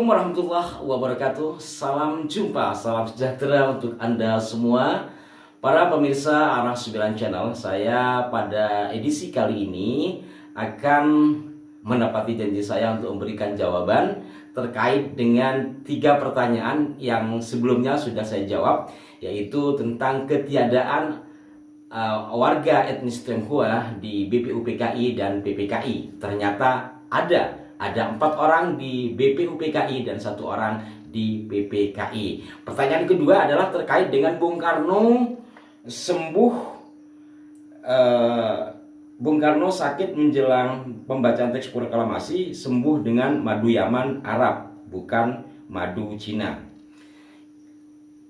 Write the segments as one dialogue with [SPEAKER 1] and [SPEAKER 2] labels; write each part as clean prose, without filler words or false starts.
[SPEAKER 1] Assalamualaikum warahmatullahi wabarakatuh. Salam jumpa, salam sejahtera untuk Anda semua para pemirsa Arah 9 Channel. Saya pada edisi kali ini akan menepati janji saya untuk memberikan jawaban terkait dengan 3 pertanyaan yang sebelumnya sudah saya jawab, yaitu tentang ketiadaan warga etnis Tionghoa di BPUPKI dan PPKI. Ternyata ada 4 orang di BPUPKI dan 1 orang di PPKI. Pertanyaan kedua adalah terkait dengan Bung Karno sembuh. Bung Karno sakit menjelang pembacaan teks proklamasi, sembuh dengan madu Yaman Arab, bukan madu Cina.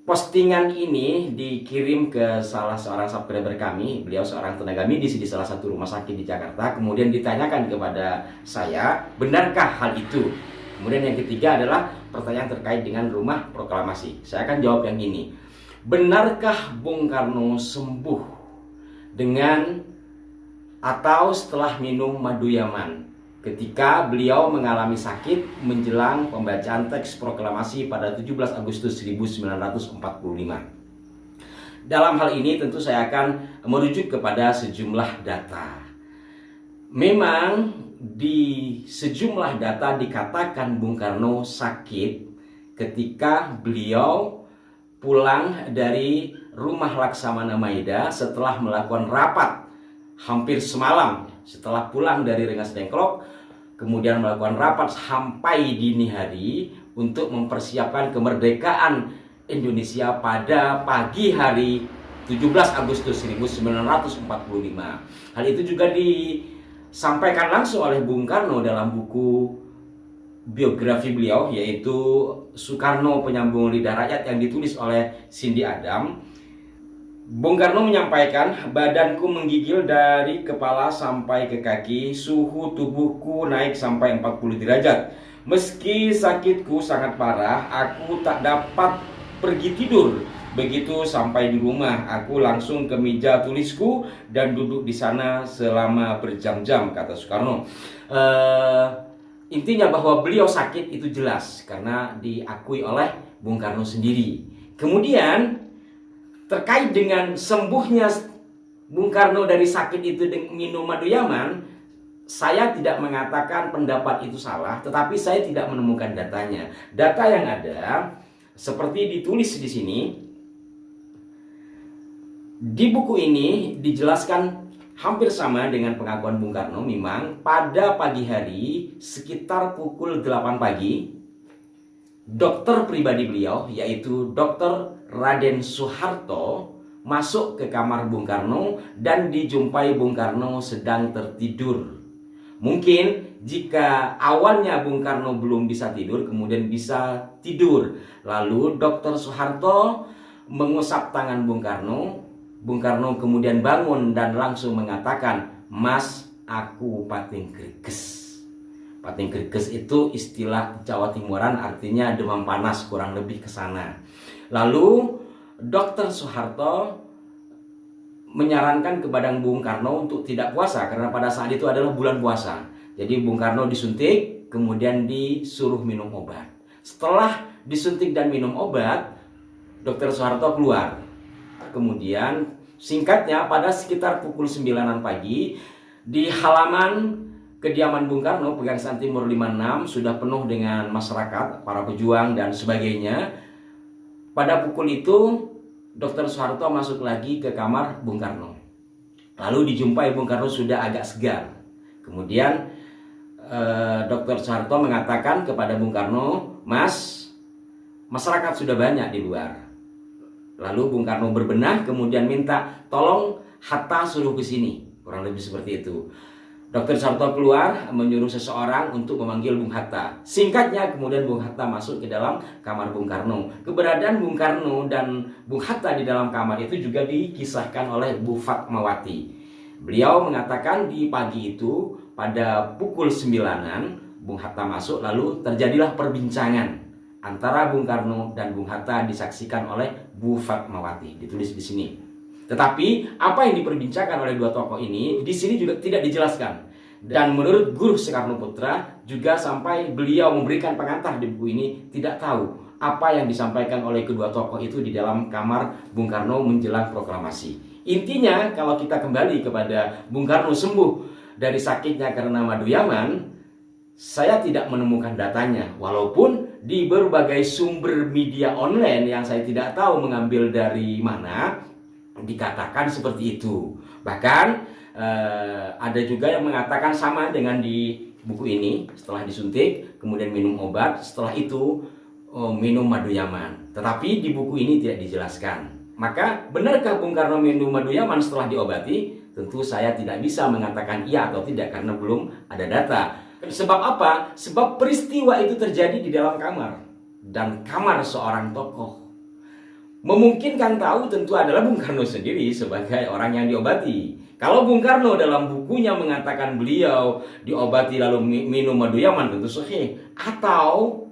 [SPEAKER 1] Postingan ini dikirim ke salah seorang subscriber kami. Beliau seorang tenaga medis di salah satu rumah sakit di Jakarta. Kemudian ditanyakan kepada saya, benarkah hal itu? Kemudian yang ketiga adalah pertanyaan terkait dengan rumah proklamasi. Saya akan jawab yang ini. Benarkah Bung Karno sembuh dengan atau setelah minum madu Yaman ketika beliau mengalami sakit menjelang pembacaan teks proklamasi pada 17 Agustus 1945. Dalam hal ini tentu saya akan merujuk kepada sejumlah data. Memang di sejumlah data dikatakan Bung Karno sakit ketika beliau pulang dari rumah Laksamana Maida setelah melakukan rapat hampir semalam. Setelah pulang dari Rengas Dengklok, kemudian melakukan rapat sampai dini hari untuk mempersiapkan kemerdekaan Indonesia pada pagi hari 17 Agustus 1945. Hal itu juga disampaikan langsung oleh Bung Karno dalam buku biografi beliau, yaitu Soekarno Penyambung Lidah Rakyat, yang ditulis oleh Cindy Adam. Bung Karno menyampaikan, badanku menggigil dari kepala sampai ke kaki, suhu tubuhku naik sampai 40 derajat. Meski sakitku sangat parah, aku tak dapat pergi tidur. Begitu sampai di rumah, aku langsung ke meja tulisku dan duduk di sana selama berjam-jam, kata Soekarno. Intinya bahwa beliau sakit itu jelas karena diakui oleh Bung Karno sendiri. Kemudian terkait dengan sembuhnya Bung Karno dari sakit itu dengan minum madu Yaman, saya tidak mengatakan pendapat itu salah, tetapi saya tidak menemukan datanya. Data yang ada seperti ditulis di sini. Di buku ini dijelaskan hampir sama dengan pengakuan Bung Karno. Memang pada pagi hari sekitar pukul 8 pagi, dokter pribadi beliau, yaitu Dr. Raden Soeharto, masuk ke kamar Bung Karno dan dijumpai Bung Karno sedang tertidur. Mungkin jika awalnya Bung Karno belum bisa tidur, kemudian bisa tidur. Lalu Dr. Soeharto mengusap tangan Bung Karno. Bung Karno kemudian bangun dan langsung mengatakan, "Mas, aku pating greges." Pating greges itu istilah Jawa Timuran, artinya demam panas, kurang lebih ke sana. Lalu Dr. Soeharto menyarankan kepada Bung Karno untuk tidak puasa karena pada saat itu adalah bulan puasa. Jadi Bung Karno disuntik, kemudian disuruh minum obat. Setelah disuntik dan minum obat, Dr. Soeharto keluar. Kemudian singkatnya pada sekitar pukul 9 pagi di halaman kediaman Bung Karno, Pegangsaan Timur 56, sudah penuh dengan masyarakat, para pejuang dan sebagainya. Pada pukul itu Dr. Soeharto masuk lagi ke kamar Bung Karno. Lalu dijumpai Bung Karno sudah agak segar. Kemudian Dr. Soeharto mengatakan kepada Bung Karno, "Mas, masyarakat sudah banyak di luar." Lalu Bung Karno berbenah, kemudian minta, "Tolong Hatta suruh ke sini." Kurang lebih seperti itu. Dr. Soeharto keluar menyuruh seseorang untuk memanggil Bung Hatta. Singkatnya kemudian Bung Hatta masuk ke dalam kamar Bung Karno. Keberadaan Bung Karno dan Bung Hatta di dalam kamar itu juga dikisahkan oleh Bu Fatmawati. Beliau mengatakan di pagi itu pada pukul 9-an Bung Hatta masuk, lalu terjadilah perbincangan antara Bung Karno dan Bung Hatta, disaksikan oleh Bu Fatmawati. Ditulis di sini. Tetapi apa yang diperbincangkan oleh dua tokoh ini di sini juga tidak dijelaskan. Dan menurut Guru Soekarno Putra juga sampai beliau memberikan pengantar di buku ini tidak tahu apa yang disampaikan oleh kedua tokoh itu di dalam kamar Bung Karno menjelang proklamasi. Intinya kalau kita kembali kepada Bung Karno sembuh dari sakitnya karena madu Yaman, saya tidak menemukan datanya. Walaupun di berbagai sumber media online yang saya tidak tahu mengambil dari mana, dikatakan seperti itu. Bahkan ada juga yang mengatakan sama dengan di buku ini, setelah disuntik kemudian minum obat, setelah itu minum madu Yaman. Tetapi di buku ini tidak dijelaskan. Maka benarkah Bung Karno minum madu Yaman setelah diobati? Tentu saya tidak bisa mengatakan iya atau tidak karena belum ada data. Sebab apa? Sebab peristiwa itu terjadi di dalam kamar, dan kamar seorang tokoh. Memungkinkan tahu tentu adalah Bung Karno sendiri sebagai orang yang diobati. Kalau Bung Karno dalam bukunya mengatakan beliau diobati lalu minum madu Yaman, tentu sahih. Atau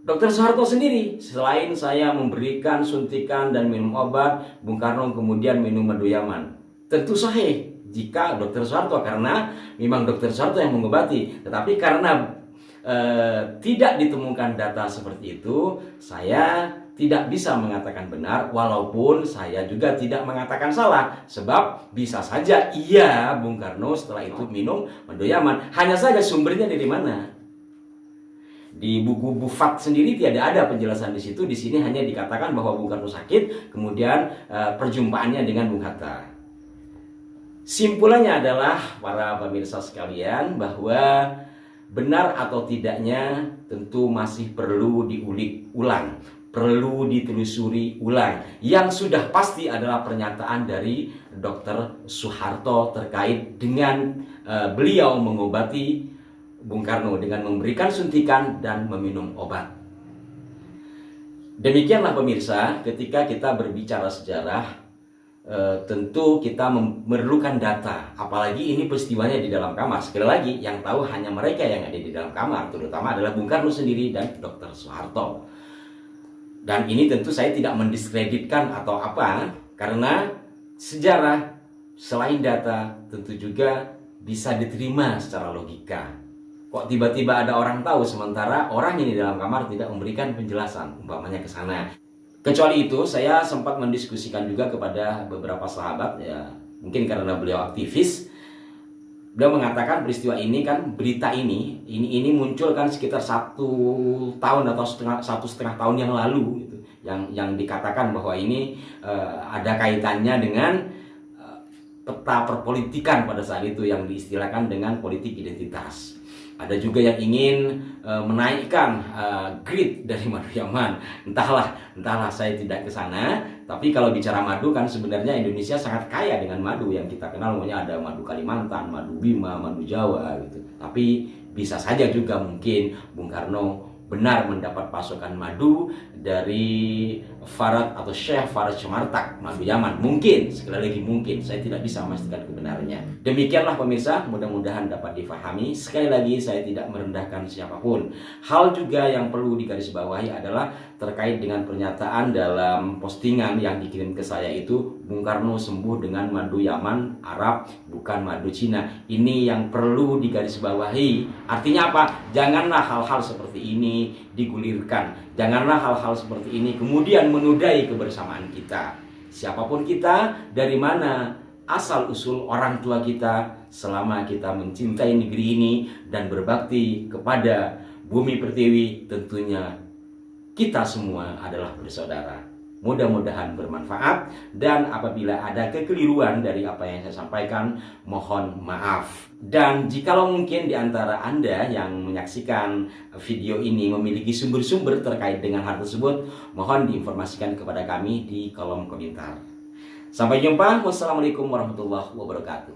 [SPEAKER 1] Dr. Soeharto sendiri, selain saya memberikan suntikan dan minum obat, Bung Karno kemudian minum madu Yaman. Tentu sahih jika Dr. Soeharto, karena memang Dr. Soeharto yang mengobati. Tetapi karena tidak ditemukan data seperti itu, saya tidak bisa mengatakan benar, walaupun saya juga tidak mengatakan salah. Sebab bisa saja iya Bung Karno setelah itu minum madu Yaman. Hanya saja sumbernya dari mana? Di buku Bufat sendiri tidak ada penjelasan di situ. Di sini hanya dikatakan bahwa Bung Karno sakit, kemudian perjumpaannya dengan Bung Hatta. Simpulannya adalah, para pemirsa sekalian, bahwa benar atau tidaknya tentu masih perlu diulik ulang, perlu ditelusuri ulang. Yang sudah pasti adalah pernyataan dari Dr. Soeharto terkait dengan beliau mengobati Bung Karno dengan memberikan suntikan dan meminum obat. Demikianlah pemirsa, ketika kita berbicara sejarah, tentu kita memerlukan data. Apalagi ini peristiwanya di dalam kamar. Sekali lagi, yang tahu hanya mereka yang ada di dalam kamar, terutama adalah Bung Karno sendiri dan Dr. Soeharto. Dan ini tentu saya tidak mendiskreditkan atau apa, karena sejarah selain data tentu juga bisa diterima secara logika. Kok tiba-tiba ada orang tahu sementara orang ini dalam kamar tidak memberikan penjelasan, umpamanya ke sana. Kecuali itu, saya sempat mendiskusikan juga kepada beberapa sahabat, ya mungkin karena beliau aktivis. Beliau mengatakan peristiwa ini kan, berita ini muncul kan sekitar 1 tahun atau satu setengah tahun yang lalu, gitu. Yang dikatakan bahwa ini ada kaitannya dengan peta perpolitikan pada saat itu yang diistilahkan dengan politik identitas. Ada juga yang ingin menaikkan grade dari madu Yaman. Entahlah saya tidak ke sana. Tapi kalau bicara madu kan sebenarnya Indonesia sangat kaya dengan madu yang kita kenal, namanya ada madu Kalimantan, madu Bima, madu Jawa gitu. Tapi bisa saja juga mungkin Bung Karno benar mendapat pasokan madu dari Farad atau Syekh Farad Sumartak, madu Yaman. Mungkin, sekali lagi mungkin, saya tidak bisa memastikan kebenarannya. Demikianlah pemirsa, mudah-mudahan dapat difahami. Sekali lagi, saya tidak merendahkan siapapun. Hal juga yang perlu digarisbawahi adalah terkait dengan pernyataan dalam postingan yang dikirim ke saya itu, Bung Karno sembuh dengan madu Yaman, Arab, bukan madu Cina. Ini yang perlu digarisbawahi. Artinya apa? Janganlah hal-hal seperti ini digulirkan. Janganlah hal-hal seperti ini kemudian menudai kebersamaan kita. Siapapun kita, dari mana asal-usul orang tua kita, selama kita mencintai negeri ini dan berbakti kepada bumi pertiwi, tentunya kita semua adalah bersaudara. Mudah-mudahan bermanfaat, dan apabila ada kekeliruan dari apa yang saya sampaikan, mohon maaf. Dan jikalau mungkin di antara Anda yang menyaksikan video ini memiliki sumber-sumber terkait dengan hal tersebut, mohon diinformasikan kepada kami di kolom komentar. Sampai jumpa. Wassalamualaikum warahmatullahi wabarakatuh.